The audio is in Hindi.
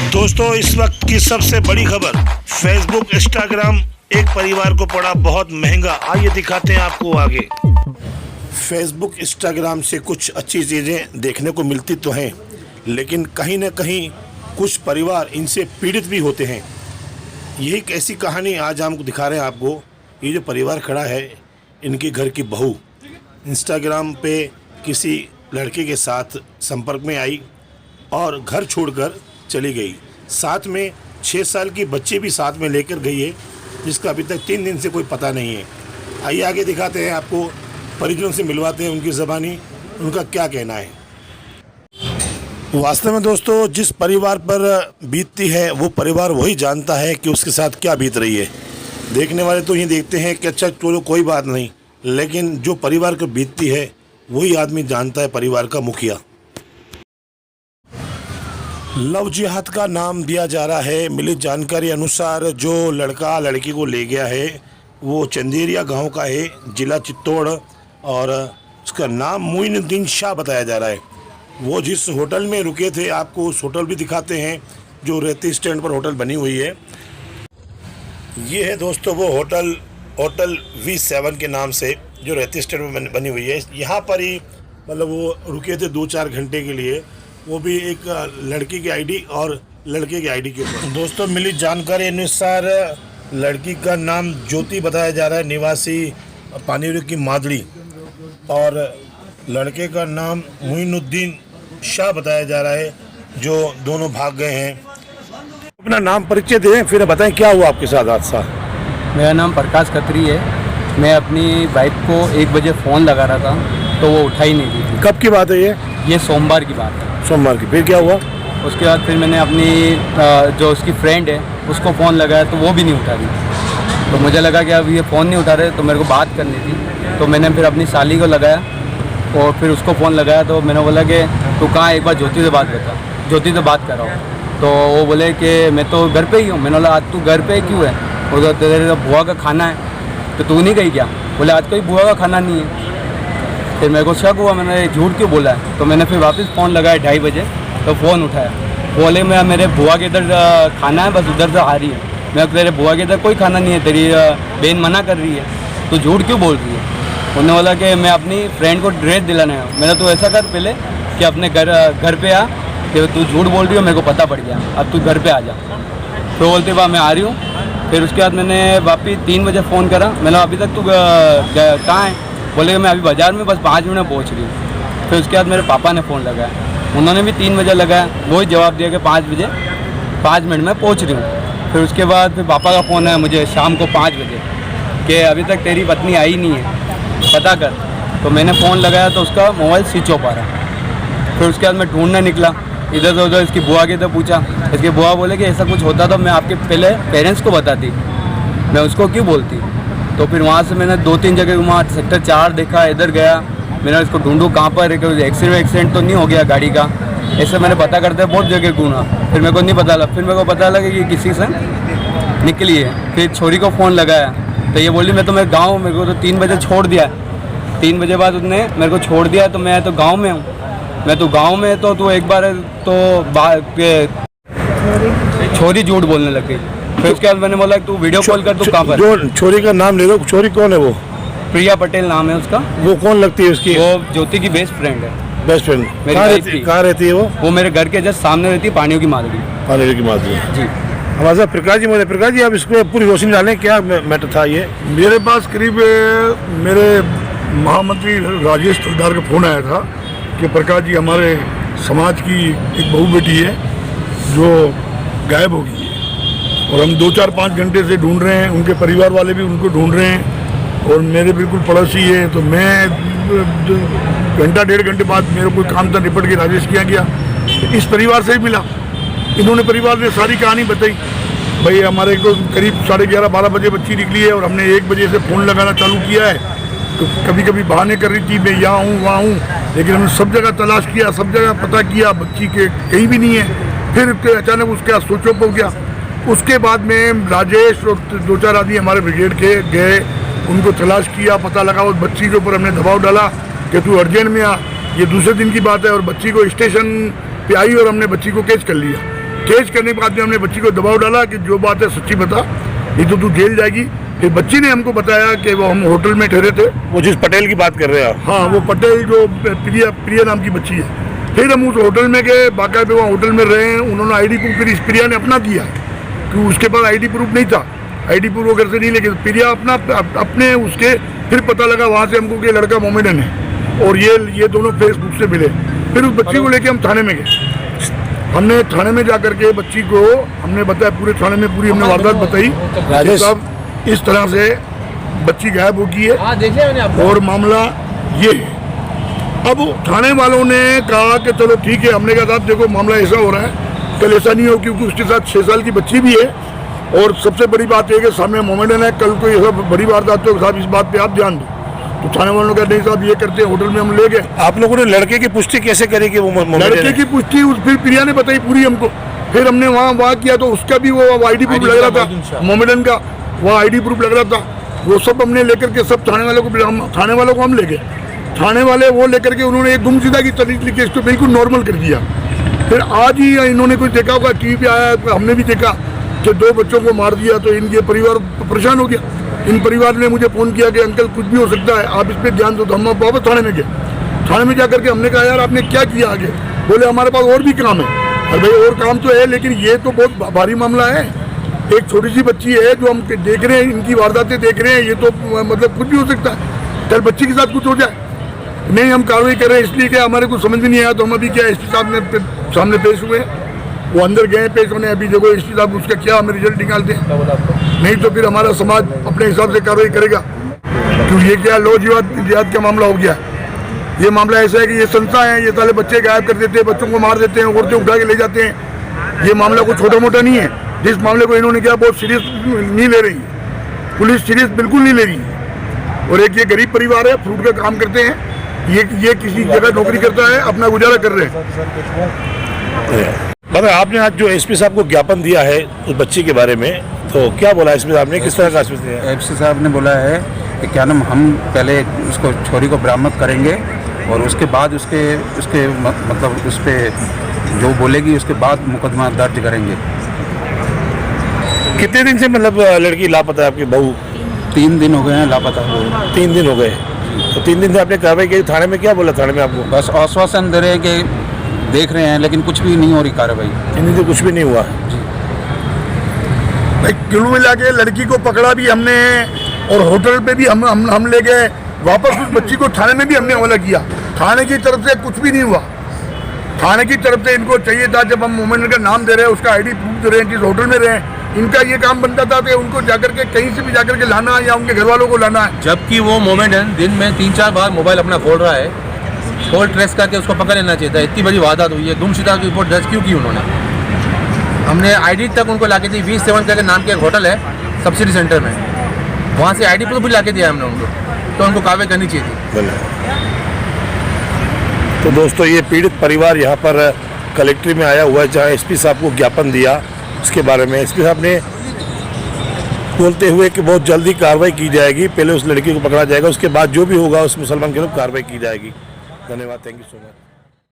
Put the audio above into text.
दोस्तों, इस वक्त की सबसे बड़ी खबर, फेसबुक इंस्टाग्राम एक परिवार को पड़ा बहुत महंगा। आइए दिखाते हैं आपको आगे। फेसबुक इंस्टाग्राम से कुछ अच्छी चीज़ें देखने को मिलती तो हैं, लेकिन कहीं ना कहीं कुछ परिवार इनसे पीड़ित भी होते हैं। यही एक ऐसी कहानी आज हम दिखा रहे हैं आपको। ये जो परिवार खड़ा है, इनके घर की बहू इंस्टाग्राम पे किसी लड़के के साथ संपर्क में आई और घर छोड़कर चली गई। साथ में 6 साल की बच्ची भी साथ में लेकर गई है, जिसका अभी तक 3 दिन से कोई पता नहीं है। आइए आगे दिखाते हैं आपको, परिजनों से मिलवाते हैं, उनकी ज़बानी उनका क्या कहना है। वास्तव में दोस्तों, जिस परिवार पर बीतती है वो परिवार वही जानता है कि उसके साथ क्या बीत रही है। देखने वाले तो ये देखते हैं कि अच्छा चलो कोई बात नहीं, लेकिन जो परिवार को बीतती है वही आदमी जानता है, परिवार का मुखिया। लव जिहाद का नाम दिया जा रहा है। मिली जानकारी अनुसार जो लड़का लड़की को ले गया है वो चंदेरिया गांव का है, जिला चित्तौड़, और उसका नाम मोइनुद्दीन शाह बताया जा रहा है। वो जिस होटल में रुके थे, आपको उस होटल भी दिखाते हैं जो रेती स्टैंड पर होटल बनी हुई है। ये है दोस्तों वो होटल V7 के नाम से जो रेती स्टैंड में बनी हुई है। यहाँ पर ही मतलब वो रुके थे 2-4 घंटे के लिए, वो भी एक लड़की की आईडी और लड़के की आईडी के ऊपर। दोस्तों, मिली जानकारी अनुसार लड़की का नाम ज्योति बताया जा रहा है, निवासी पानीरी की मादड़ी, और लड़के का नाम मोइनुद्दीन शाह बताया जा रहा है, जो दोनों भाग गए हैं। अपना नाम परिचय दें, फिर बताएं क्या हुआ आपके साथ हादसा। मेरा नाम प्रकाश खत्री है। मैं अपनी वाइफ को 1 बजे फ़ोन लगा रहा था तो वो उठा ही नहीं थी। कब की बात है ये सोमवार की बात है। सोमवार की। फिर क्या हुआ? उसके बाद फिर मैंने अपनी जो उसकी फ्रेंड है उसको फ़ोन लगाया तो वो भी नहीं उठा रही। तो मुझे लगा कि अब ये फ़ोन नहीं उठा रहे तो मेरे को बात करनी थी। तो मैंने फिर अपनी साली को लगाया और फिर उसको फ़ोन लगाया। तो मैंने बोला कि तू कहाँ, एक बार ज्योति से बात करता, ज्योति से बात कर रहा हूँ। तो वो बोले कि मैं तो घर पे ही हूँ। मैंने बोला आज तू घर पे क्यों है? वो तेरे बुआ का खाना है तो तू नहीं गई क्या? बोले आज कोई बुआ का खाना नहीं है। फिर मेरे को शक हुआ, मैंने झूठ क्यों बोला है। तो मैंने फिर वापस फ़ोन लगाया 2:30 बजे, तो फ़ोन उठाया। बोले मैं मेरे बुआ के इधर खाना है, बस उधर से आ रही है। मैं तेरे बुआ के इधर कोई खाना नहीं है, तेरी बहन मना कर रही है, तो झूठ क्यों बोल रही है? उन्होंने बोला कि मैं अपनी फ्रेंड को ड्रेस दिलाना है। मैंने तो ऐसा कर पहले कि अपने घर पे आ, कि तू झूठ बोल रही हो, मेरे को पता पड़ गया, अब तू घर पे आ जा। तो बोलते वाह मैं आ रही हूँ। फिर उसके बाद मैंने वापस 3 बजे फ़ोन करा। मैंने अभी तक तू कहाँ है? बोले मैं अभी बाज़ार में बस 5 मिनट में पहुँच रही हूँ। फिर उसके बाद मेरे पापा ने फ़ोन लगाया, उन्होंने भी 3 बजे लगाया, वही जवाब दिया कि 5 मिनट में पहुँच रही हूँ। फिर उसके बाद फिर पापा का फ़ोन आया मुझे शाम को 5 बजे कि अभी तक तेरी पत्नी आई नहीं है, पता कर। तो मैंने फ़ोन लगाया तो उसका मोबाइल स्विच ऑफ आ रहा। फिर उसके बाद मैं ढूंढने निकला, इधर से उधर इसकी बुआ के इधर पूछा। इसकी बुआ बोले कि ऐसा कुछ होता तो मैं आपके पहले पेरेंट्स को बताती, मैं उसको क्यों बोलती। तो फिर वहाँ से मैंने 2-3 जगह घुमा, सेक्टर 4 देखा, इधर गया, मैंने इसको ढूंढूँ कहाँ पर एक्सीडेंट तो नहीं हो गया गाड़ी का। ऐसे मैंने पता करते बहुत जगह घूमा, फिर मेरे को नहीं पता लगा। फिर मेरे को पता लगा कि किसी से निकली है। फिर छोरी को फ़ोन लगाया तो ये बोली मैं तो मेरे गाँव, मेरे को तो 3 बजे छोड़ दिया। 3 बजे बाद उसने मेरे को छोड़ दिया, तो मैं तो गाँव में हूँ। मैं तो गाँव में तो तू एक बार तो छोरी झूठ बोलने लग गई। फिर उसके बाद मैंने बोला तू वीडियो कॉल कर, तू कहाँ पर? जो छोरी का नाम ले लो, छोरी कौन है वो? प्रिया पटेल नाम है उसका। वो कौन लगती है उसकी? वो ज्योति की बेस्ट फ्रेंड है। Best friend? कहाँ रहती है वो? मेरे घर के जस्ट सामने रहती है, पानियों की मादड़ी। पानियों की मादड़ी जी। हमारे साथ प्रकाश जी, आप इसको पूरी रोशनी डालें, क्या मैटर था ये? मेरे पास करीब मेरे महामंत्री राजेश तुलदार का फ़ोन आया था कि प्रकाश जी हमारे समाज की एक बहू बेटी है जो गायब हो गई है, और हम 2-4-5 घंटे से ढूंढ रहे हैं, उनके परिवार वाले भी उनको ढूंढ रहे हैं, और मेरे बिल्कुल पड़ोसी है। तो मैं घंटा 1.5 घंटे बाद मेरे कोई काम था, निपट के राजेश किया गया, इस परिवार से ही मिला। इन्होंने परिवार ने सारी कहानी बताई। भाई हमारे को करीब 11:30-12 बजे बच्ची निकली है, और हमने 1 बजे से फ़ोन लगाना चालू किया है। तो कभी कभी बहाने कर रही थी मैं यहाँ हूँ वहाँ हूँ, लेकिन हमने सब जगह तलाश किया, सब जगह पता किया, बच्ची के कहीं भी नहीं है। फिर अचानक उसका स्विच ऑफ हो गया। उसके बाद में राजेश और 2-4 आदमी हमारे ब्रिगेड के गए, उनको तलाश किया, पता लगा। उस बच्ची के ऊपर हमने दबाव डाला कि तू अर्जेंट में आ। ये दूसरे दिन की बात है, और बच्ची को स्टेशन पे आई और हमने बच्ची को कैच कर लिया। केस करने के बाद में हमने बच्ची को दबाव डाला कि जो बात है सच्ची बता, नहीं तो तू जेल जाएगी। फिर बच्ची ने हमको बताया कि वो हम होटल में ठहरे थे। वो जिस पटेल की बात कर रहे हैं आप? हाँ, वो पटेल जो प्रिया नाम की बच्ची है। फिर हम उस होटल में गए, बाकायदे वहाँ होटल में रहे हैं। उन्होंने आईडी प्रूफ फिर इस प्रिया ने अपना दिया कि उसके पास आईडी प्रूफ नहीं था, आईडी प्रूफ वगैरह से नहीं लेके प्रिया अपने उसके फिर पता लगा वहाँ से हमको कि लड़का मोमेडन है और ये दोनों फेसबुक से मिले। फिर उस बच्ची को लेके हम थाने में गए। हमने थाने में जा करके बच्ची को हमने बताया, पूरे थाने में पूरी हमने वारदात बताई। राजेश, सब इस तरह से बच्ची गायब हो गई है और मामला ये है। अब थाने वालों ने कहा कि चलो ठीक है। हमने कहा साहब देखो मामला ऐसा हो रहा है, कल ऐसा नहीं हो, क्योंकि उसके साथ 6 साल की बच्ची भी है और सबसे बड़ी बात यह कि सामने मोमेडन है। कल को ये सब बड़ी वारदात हो साहब, इस बात पे आप ध्यान दो। तो थाने वालों ने कहा नहीं साहब ये करते हैं, होटल में हम ले गए। आप लोगों ने लड़के की पुष्टि कैसे करी कि वो लड़के की पुष्टि फिर प्रिया ने बताई पूरी हमको। फिर हमने वहाँ किया तो उसका भी वो आईडी प्रूफ लग रहा था, मोमेडन का वो आईडी प्रूफ लग रहा था। वो सब हमने लेकर के सब थाने वालों को हम ले गए। थाने वाले वो लेकर के उन्होंने एक गुमशुदा की तरीक लिखी, इसको बिल्कुल नॉर्मल कर दिया। फिर आज ही इन्होंने कुछ देखा होगा, टीवी पे आया, हमने भी देखा कि 2 बच्चों को मार दिया। तो इनके परिवार परेशान हो गया। इन परिवार ने मुझे फ़ोन किया कि अंकल कुछ भी हो सकता है, आप इस पर ध्यान दो। तो हम वापस थाने में गए। थाने में जाकर के हमने कहा यार आपने क्या किया आगे? बोले हमारे पास और भी काम है। अरे भाई और काम तो है, लेकिन ये तो बहुत भारी मामला है। एक छोटी सी बच्ची है जो हम देख रहे हैं, इनकी वारदातें देख रहे हैं, ये तो मतलब कुछ भी हो सकता है। कल बच्ची के साथ कुछ हो जाए। नहीं, हम कार्रवाई कर रहे हैं इसलिए कि हमारे को समझ में नहीं आया। तो हम अभी क्या एसपी साहब ने सामने पेश हुए, वो अंदर गए पेश होने। अभी देखो एसपी साहब उसका क्या हमें रिजल्ट निकालते हैं, नहीं तो फिर हमारा समाज अपने हिसाब से कार्रवाई करेगा। क्यों ये क्या लो जिहाद का मामला हो गया। ये मामला ऐसा है कि ये संस्था है, ये साले बच्चे गायब कर देते हैं, बच्चों को मार देते हैं, औरतें उठा के ले जाते हैं। ये मामला कोई छोटा मोटा नहीं है। जिस मामले को इन्होंने किया बहुत सीरियस नहीं ले रही, पुलिस सीरियस बिल्कुल नहीं ले रही। और एक ये गरीब परिवार है, फ्रूट का काम करते हैं, ये किसी जगह नौकरी करता है, अपना गुजारा कर रहे हैं। मतलब आपने आज जो एसपी साहब को ज्ञापन दिया है उस बच्ची के बारे में, तो क्या बोला एसपी साहब ने, किस तरह का आश्वासन दिया? एसपी साहब ने बोला है कि क्या नाम हम पहले उसको छोरी को बरामद करेंगे और उसके बाद उसके मतलब उस पर जो बोलेगी उसके बाद मुकदमा दर्ज करेंगे। कितने दिन से मतलब लड़की लापता है आपकी बहू? 3 दिन हो गए हैं लापता हुए। 3 दिन हो गए। तो 3 दिन से आपने कार्रवाई की? थाने में क्या बोला थाने में आपको? बस आश्वासन दे रहे हैं कि देख रहे हैं, लेकिन कुछ भी नहीं हो रही कार्रवाई। 3 दिन से कुछ भी नहीं हुआ जी। भाई कुल मिला के लड़की को पकड़ा भी हमने और होटल पे भी हम ले गए। वापस उस बच्ची को थाने में भी हमने हवाला किया। थाने की तरफ से कुछ भी नहीं हुआ। थाने की तरफ से इनको चाहिए था, जब हम मोमेंट का नाम दे रहे हैं, उसका आईडी प्रूफ दे रहे हैं, जिस होटल में रहे, इनका ये काम बनता था कि उनको जाकर के कहीं से भी जाकर के लाना या उनके घर वालों को लाना है। जबकि वो मोमेडन दिन में 3-4 बार मोबाइल अपना खोल रहा है। खोल ट्रेस करके उसको पकड़ लेना चाहिए था। इतनी बड़ी वारदात हुई है, गुमशुदा की रिपोर्ट दर्ज क्यों की उन्होंने? हमने आईडी तक उनको ला के दी। V7 करके नाम के एक होटल है सब्सिडी सेंटर में, वहाँ से आईडी प्रूफ भी ला के दिया हमने उनको। तो उनको कार्रवाई करनी चाहिए थी। तो दोस्तों ये पीड़ित परिवार यहाँ पर कलेक्ट्री में आया हुआ है, जहाँ एसपी साहब को ज्ञापन दिया। उसके बारे में एसपी साहब ने बोलते हुए कि बहुत जल्दी कार्रवाई की जाएगी, पहले उस लड़की को पकड़ा जाएगा, उसके बाद जो भी होगा उस मुसलमान के खिलाफ कार्रवाई की जाएगी। धन्यवाद, थैंक यू सो मच।